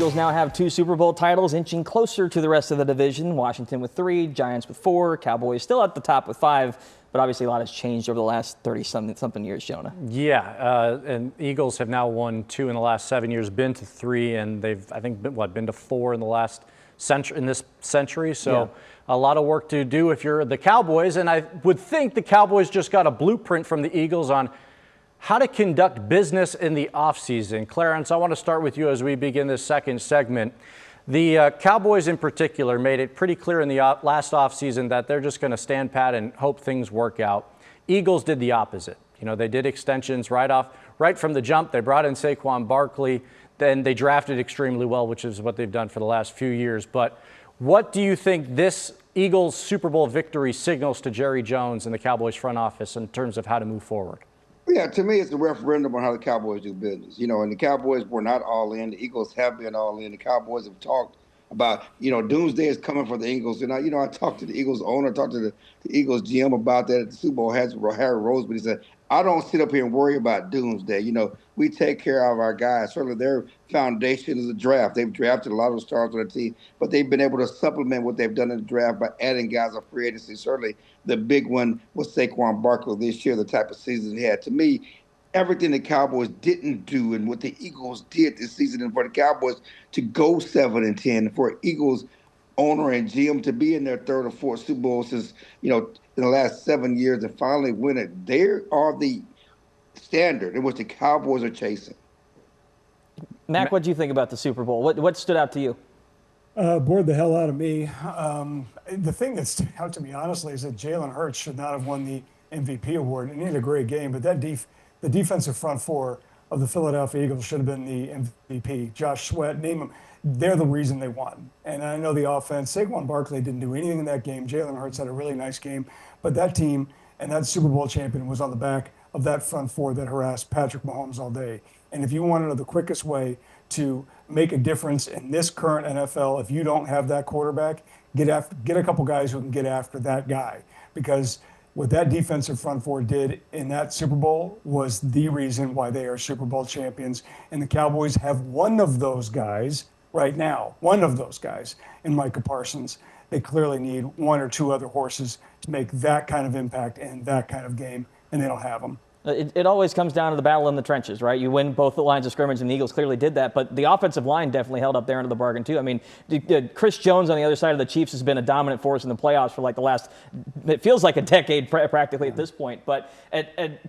Eagles now have 2 Super Bowl titles, inching closer to the rest of the division. Washington with 3, Giants with 4, Cowboys still at the top with 5. But obviously a lot has changed over the last 30-something years, Jonah. Yeah, and Eagles have now won 2 in the last 7 years, been to 3, and they've, I think, been to 4 in the last this century. So a lot of work to do if you're the Cowboys. And I would think the Cowboys just got a blueprint from the Eagles on how to conduct business in the offseason. Clarence, I want to start with you as we begin this second segment. The Cowboys in particular made it pretty clear in the last offseason that they're just going to stand pat and hope things work out. Eagles did the opposite. You know, they did extensions right from the jump. They brought in Saquon Barkley. Then they drafted extremely well, which is what they've done for the last few years. But what do you think this Eagles Super Bowl victory signals to Jerry Jones and the Cowboys front office in terms of how to move forward? Yeah, to me, it's a referendum on how the Cowboys do business. You know, and the Cowboys were not all in. The Eagles have been all in. The Cowboys have talked about, doomsday is coming for the Eagles. And I talked to the Eagles owner, talked to the Eagles GM about that at the Super Bowl. Harry Roseman, he said, I don't sit up here and worry about doomsday. We take care of our guys. Certainly their foundation is the draft. They've drafted a lot of stars on the team, but they've been able to supplement what they've done in the draft by adding guys on free agency. Certainly the big one was Saquon Barkley this year, the type of season he had. To me, everything the Cowboys didn't do and what the Eagles did this season, and for the Cowboys to go 7-10, for Eagles owner and GM to be in their 3rd or 4th Super Bowl since, in the last 7 years and finally win it, they are the standard in which the Cowboys are chasing. Mac, what do you think about the Super Bowl? What stood out to you? Bored the hell out of me. The thing that stood out to me, honestly, is that Jalen Hurts should not have won the MVP award. And he had a great game, but the defensive front 4 of the Philadelphia Eagles should have been the MVP. Josh Sweat, name them. They're the reason they won. And I know the offense, Saquon Barkley didn't do anything in that game. Jalen Hurts had a really nice game. But that team and that Super Bowl champion was on the back of that front 4 that harassed Patrick Mahomes all day. And if you want to know the quickest way to make a difference in this current NFL, if you don't have that quarterback, get a couple guys who can get after that guy. Because what that defensive front 4 did in that Super Bowl was the reason why they are Super Bowl champions. And the Cowboys have one of those guys right now, one of those guys in Micah Parsons. They clearly need 1 or 2 other horses to make that kind of impact and that kind of game, and they don't have them. It always comes down to the battle in the trenches, right? You win both the lines of scrimmage, and the Eagles clearly did that. But the offensive line definitely held up there into the bargain, too. I mean, Chris Jones on the other side of the Chiefs has been a dominant force in the playoffs for like the last, it feels like a decade practically at this point. But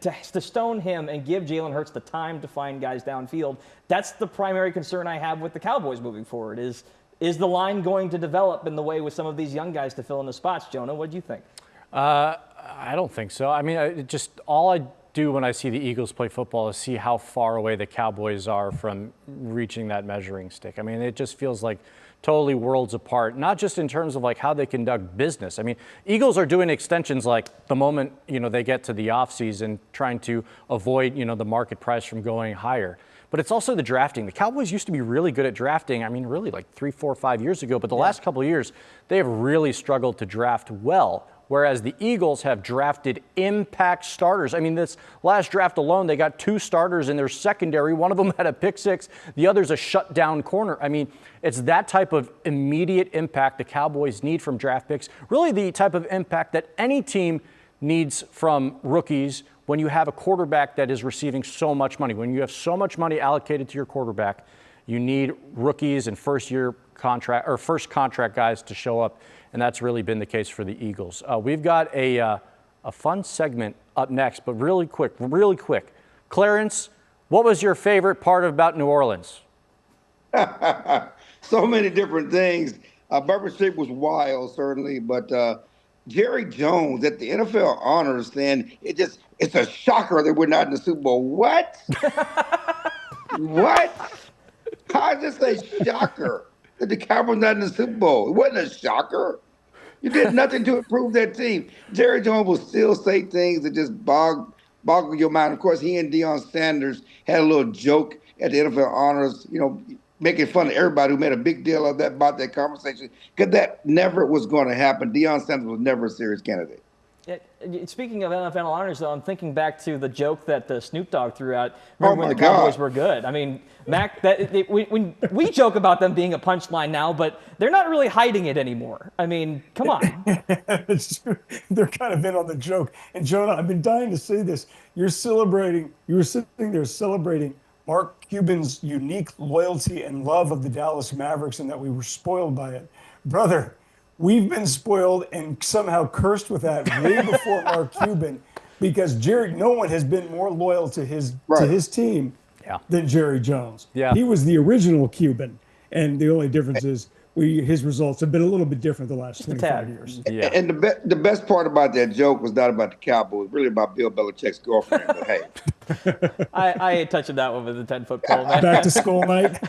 to stone him and give Jalen Hurts the time to find guys downfield, that's the primary concern I have with the Cowboys moving forward is the line going to develop in the way with some of these young guys to fill in the spots? Jonah, what do you think? I don't think so. I mean, all I do when I see the Eagles play football is see how far away the Cowboys are from reaching that measuring stick. I mean, it just feels like totally worlds apart, not just in terms of like how they conduct business. I mean, Eagles are doing extensions like the moment, they get to the offseason, trying to avoid, the market price from going higher. But it's also the drafting. The Cowboys used to be really good at drafting. I mean, really like 3, 4, 5 years ago. But the last couple of years, they have really struggled to draft well. Whereas the Eagles have drafted impact starters. I mean, this last draft alone, they got 2 starters in their secondary. One of them had a pick 6. The other's a shutdown corner. I mean, it's that type of immediate impact the Cowboys need from draft picks. Really the type of impact that any team needs from rookies when you have a quarterback that is receiving so much money. When you have so much money allocated to your quarterback, you need rookies and first contract guys to show up. And that's really been the case for the Eagles. We've got a fun segment up next, but really quick. Clarence, what was your favorite part about New Orleans? So many different things. Bourbon Street was wild, certainly, but Jerry Jones at the NFL honors stand, it's a shocker that we're not in the Super Bowl. What? What? How is this a shocker that the Cowboys not in the Super Bowl? It wasn't a shocker. You did nothing to improve that team. Jerry Jones will still say things that just boggle your mind. Of course, he and Deion Sanders had a little joke at the NFL honors, making fun of everybody who made a big deal about that conversation, because that never was going to happen. Deion Sanders was never a serious candidate. Speaking of NFL honors, though, I'm thinking back to the joke that Snoop Dogg threw out. Oh Remember when my the Cowboys God. were good? I mean, Mac, we joke about them being a punchline now, but they're not really hiding it anymore. I mean, come on. It's true. They're kind of in on the joke. And Jonah, I've been dying to say this. You were sitting there celebrating Mark Cuban's unique loyalty and love of the Dallas Mavericks and that we were spoiled by it. Brother, we've been spoiled and somehow cursed with that way before Mark Cuban, because no one has been more loyal to his team than Jerry Jones. Yeah. He was the original Cuban, and the only difference is his results have been a little bit different the last 25 years. Yeah. And the best part about that joke was not about the Cowboys, really about Bill Belichick's girlfriend. But hey, I ain't touching that one with a 10-foot pole, man. Back to school night.